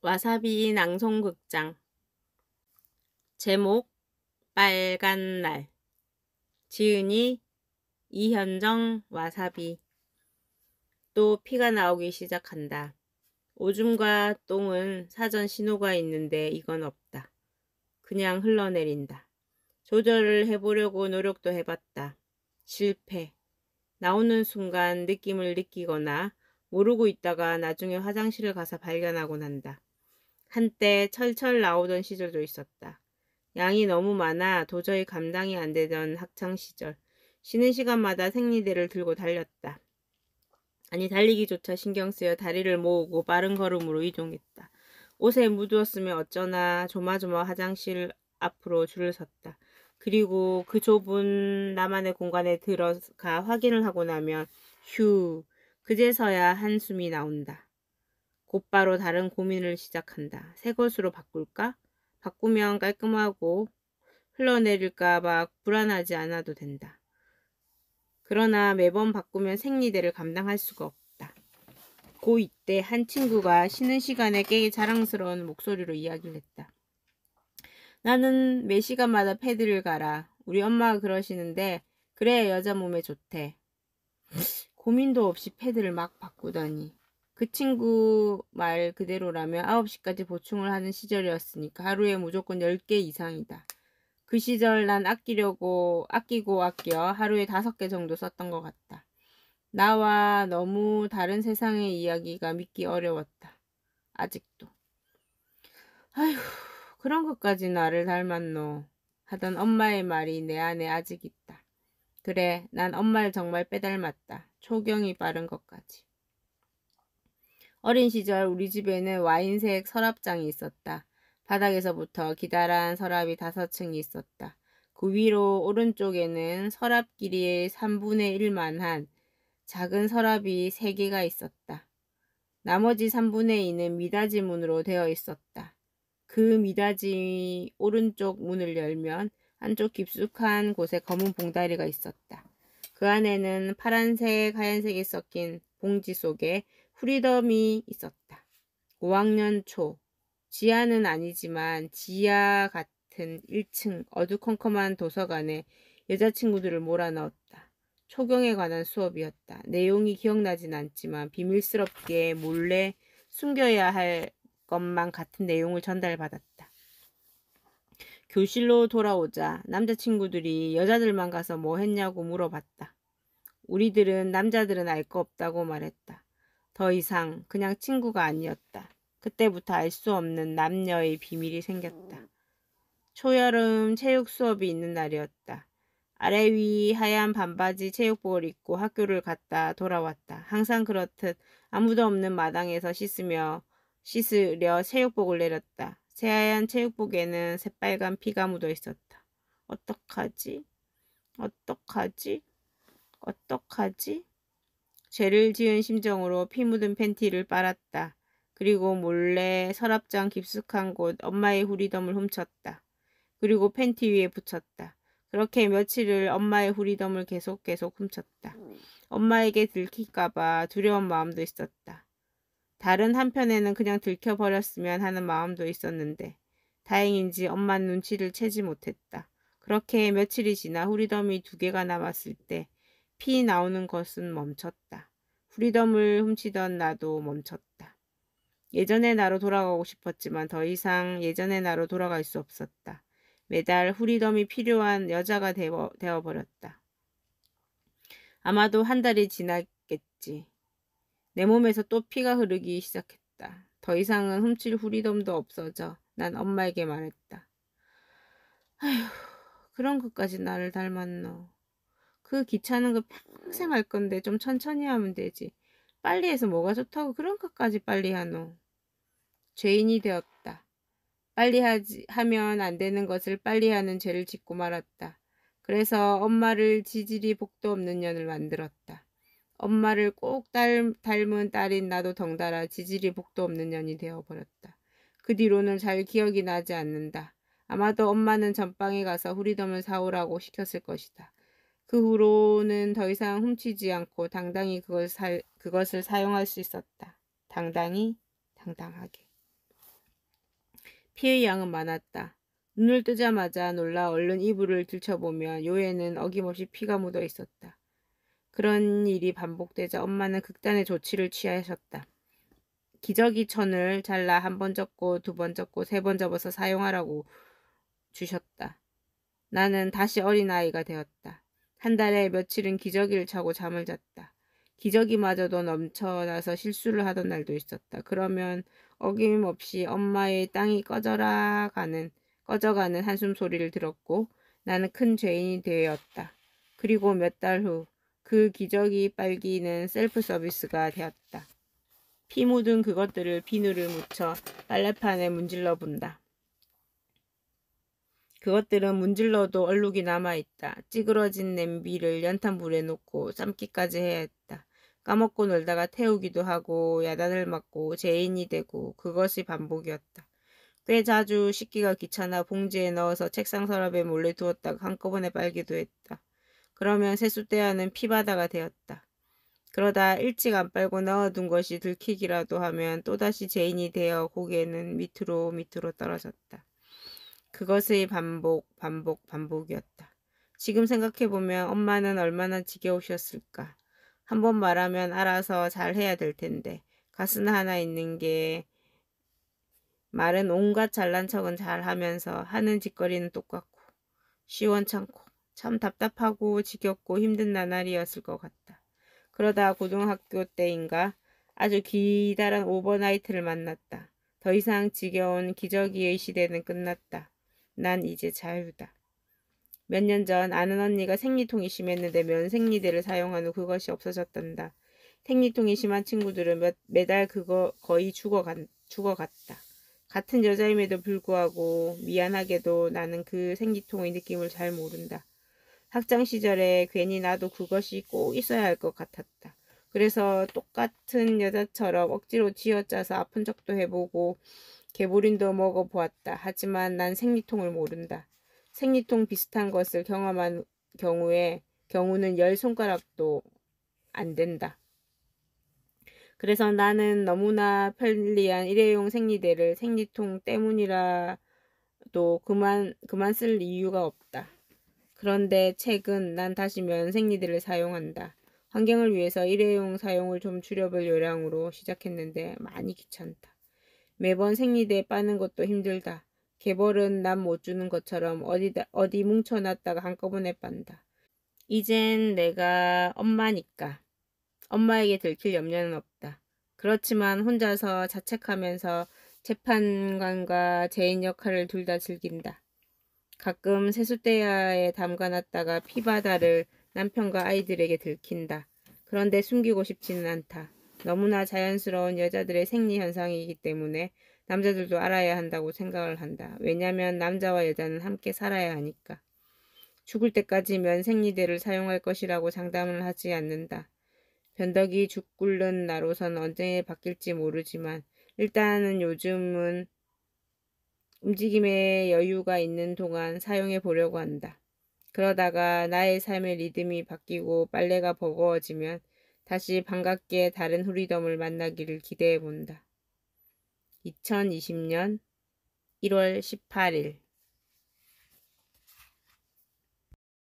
와사비 낭송극장. 제목 빨간 날. 지은이, 이현정, 와사비. 또 피가 나오기 시작한다. 오줌과 똥은 사전 신호가 있는데 이건 없다. 그냥 흘러내린다. 조절을 해보려고 노력도 해봤다. 실패. 나오는 순간 느낌을 느끼거나 모르고 있다가 나중에 화장실을 가서 발견하곤 한다. 한때 철철 나오던 시절도 있었다. 양이 너무 많아 도저히 감당이 안 되던 학창시절. 쉬는 시간마다 생리대를 들고 달렸다. 아니, 달리기조차 신경 쓰여 다리를 모으고 빠른 걸음으로 이동했다. 옷에 묻었으면 어쩌나 조마조마 화장실 앞으로 줄을 섰다. 그리고 그 좁은 나만의 공간에 들어가 확인을 하고 나면 휴, 그제서야 한숨이 나온다. 곧바로 다른 고민을 시작한다. 새 것으로 바꿀까? 바꾸면 깔끔하고 흘러내릴까봐 불안하지 않아도 된다. 그러나 매번 바꾸면 생리대를 감당할 수가 없다. 고2 때 한 친구가 쉬는 시간에 꽤 자랑스러운 목소리로 이야기를 했다. 나는 매 시간마다 패드를 갈아. 우리 엄마가 그러시는데 그래야 여자 몸에 좋대. 고민도 없이 패드를 막 바꾸다니. 그 친구 말 그대로라면 9시까지 보충을 하는 시절이었으니까 하루에 무조건 10개 이상이다. 그 시절 난 아끼고 아껴 하루에 5개 정도 썼던 것 같다. 나와 너무 다른 세상의 이야기가 믿기 어려웠다. 아직도. 아휴, 그런 것까지 나를 닮았노. 하던 엄마의 말이 내 안에 아직 있다. 그래, 난 엄마를 정말 빼닮았다. 초경이 빠른 것까지. 어린 시절 우리 집에는 와인색 서랍장이 있었다. 바닥에서부터 기다란 서랍이 5층이 있었다. 그 위로 오른쪽에는 서랍 길이의 3분의 1만 한 작은 서랍이 3개가 있었다. 나머지 3분의 2는 미닫이 문으로 되어 있었다. 그 미닫이 오른쪽 문을 열면 한쪽 깊숙한 곳에 검은 봉다리가 있었다. 그 안에는 파란색, 하얀색이 섞인 봉지 속에 후리덤이 있었다. 5학년 초. 지하는 아니지만 지하 같은 1층 어두컴컴한 도서관에 여자친구들을 몰아넣었다. 초경에 관한 수업이었다. 내용이 기억나진 않지만 비밀스럽게 몰래 숨겨야 할 것만 같은 내용을 전달받았다. 교실로 돌아오자 남자친구들이 여자들만 가서 뭐 했냐고 물어봤다. 우리들은 남자들은 알 거 없다고 말했다. 더 이상 그냥 친구가 아니었다. 그때부터 알 수 없는 남녀의 비밀이 생겼다. 초여름 체육 수업이 있는 날이었다. 아래 위 하얀 반바지 체육복을 입고 학교를 갔다 돌아왔다. 항상 그렇듯 아무도 없는 마당에서 씻으려 체육복을 내렸다. 새하얀 체육복에는 새빨간 피가 묻어 있었다. 어떡하지? 어떡하지? 어떡하지? 죄를 지은 심정으로 피 묻은 팬티를 빨았다. 그리고 몰래 서랍장 깊숙한 곳 엄마의 후리덤을 훔쳤다. 그리고 팬티 위에 붙였다. 그렇게 며칠을 엄마의 후리덤을 계속 훔쳤다. 엄마에게 들킬까봐 두려운 마음도 있었다. 다른 한편에는 그냥 들켜버렸으면 하는 마음도 있었는데 다행인지 엄마 눈치를 채지 못했다. 그렇게 며칠이 지나 후리덤이 2개가 남았을 때 피 나오는 것은 멈췄다. 후리덤을 훔치던 나도 멈췄다. 예전의 나로 돌아가고 싶었지만 더 이상 예전의 나로 돌아갈 수 없었다. 매달 후리덤이 필요한 여자가 되어버렸다. 아마도 한 달이 지났겠지. 내 몸에서 또 피가 흐르기 시작했다. 더 이상은 훔칠 후리덤도 없어져 난 엄마에게 말했다. 아휴, 그런 것까지 나를 닮았노. 그 귀찮은 거 평생 할 건데 좀 천천히 하면 되지. 빨리 해서 뭐가 좋다고 그런 것까지 빨리 하노. 죄인이 되었다. 빨리 하면 안 되는 것을 빨리 하는 죄를 짓고 말았다. 그래서 엄마를 지질이 복도 없는 년을 만들었다. 엄마를 꼭 닮은 딸인 나도 덩달아 지질이 복도 없는 년이 되어버렸다. 그 뒤로는 잘 기억이 나지 않는다. 아마도 엄마는 전방에 가서 후리덤을 사오라고 시켰을 것이다. 그 후로는 더 이상 훔치지 않고 당당히 그것을 사용할 수 있었다. 당당하게. 피의 양은 많았다. 눈을 뜨자마자 놀라 얼른 이불을 들춰보면 요에는 어김없이 피가 묻어 있었다. 그런 일이 반복되자 엄마는 극단의 조치를 취하셨다. 기저귀 천을 잘라 한 번 접고 두 번 접고 세 번 접어서 사용하라고 주셨다. 나는 다시 어린아이가 되었다. 한 달에 며칠은 기저귀를 차고 잠을 잤다. 기저귀마저도 넘쳐나서 실수를 하던 날도 있었다. 그러면 어김없이 엄마의 땅이 꺼져가는 한숨 소리를 들었고 나는 큰 죄인이 되었다. 그리고 몇 달 후 그 기저귀 빨기는 셀프 서비스가 되었다. 피 묻은 그것들을 비누를 묻혀 빨래판에 문질러 본다. 그것들은 문질러도 얼룩이 남아있다. 찌그러진 냄비를 연탄불에 놓고 삶기까지 해야 했다. 까먹고 놀다가 태우기도 하고 야단을 맞고 죄인이 되고 그것이 반복이었다. 꽤 자주 씻기가 귀찮아 봉지에 넣어서 책상 서랍에 몰래 두었다가 한꺼번에 빨기도 했다. 그러면 세숫대야는 피바다가 되었다. 그러다 일찍 안 빨고 넣어둔 것이 들키기라도 하면 또다시 죄인이 되어 고개는 밑으로 떨어졌다. 그것의 반복이었다. 지금 생각해보면 엄마는 얼마나 지겨우셨을까. 한 번 말하면 알아서 잘 해야 될 텐데 가슴 하나 있는 게 말은 온갖 잘난 척은 잘 하면서 하는 짓거리는 똑같고 시원찮고 참 답답하고 지겹고 힘든 나날이었을 것 같다. 그러다 고등학교 때인가 아주 기다란 오버나이트를 만났다. 더 이상 지겨운 기저귀의 시대는 끝났다. 난 이제 자유다. 몇 년 전 아는 언니가 생리통이 심했는데 면생리대를 사용한 후 그것이 없어졌단다. 생리통이 심한 친구들은 매달 거의 죽어갔다. 같은 여자임에도 불구하고 미안하게도 나는 그 생리통의 느낌을 잘 모른다. 학창 시절에 괜히 나도 그것이 꼭 있어야 할 것 같았다. 그래서 똑같은 여자처럼 억지로 쥐어짜서 아픈 척도 해보고 개보린도 먹어보았다. 하지만 난 생리통을 모른다. 생리통 비슷한 것을 경험한 경우는 10손가락도 안 된다. 그래서 나는 너무나 편리한 일회용 생리대를 생리통 때문이라도 그만 쓸 이유가 없다. 그런데 최근 난 다시 면생리대를 사용한다. 환경을 위해서 일회용 사용을 좀 줄여볼 요량으로 시작했는데 많이 귀찮다. 매번 생리대 빠는 것도 힘들다. 개벌은 남 못 주는 것처럼 어디 뭉쳐놨다가 한꺼번에 빤다. 이젠 내가 엄마니까 엄마에게 들킬 염려는 없다. 그렇지만 혼자서 자책하면서 재판관과 죄인 역할을 둘 다 즐긴다. 가끔 세숫대야에 담가놨다가 피바다를 남편과 아이들에게 들킨다. 그런데 숨기고 싶지는 않다. 너무나 자연스러운 여자들의 생리 현상이기 때문에 남자들도 알아야 한다고 생각을 한다. 왜냐면 남자와 여자는 함께 살아야 하니까. 죽을 때까지 면생리대를 사용할 것이라고 장담을 하지 않는다. 변덕이 죽 끓는 나로선 언제 바뀔지 모르지만 일단은 요즘은 움직임에 여유가 있는 동안 사용해 보려고 한다. 그러다가 나의 삶의 리듬이 바뀌고 빨래가 버거워지면 다시 반갑게 다른 후리덤을 만나기를 기대해 본다. 2020년 1월 18일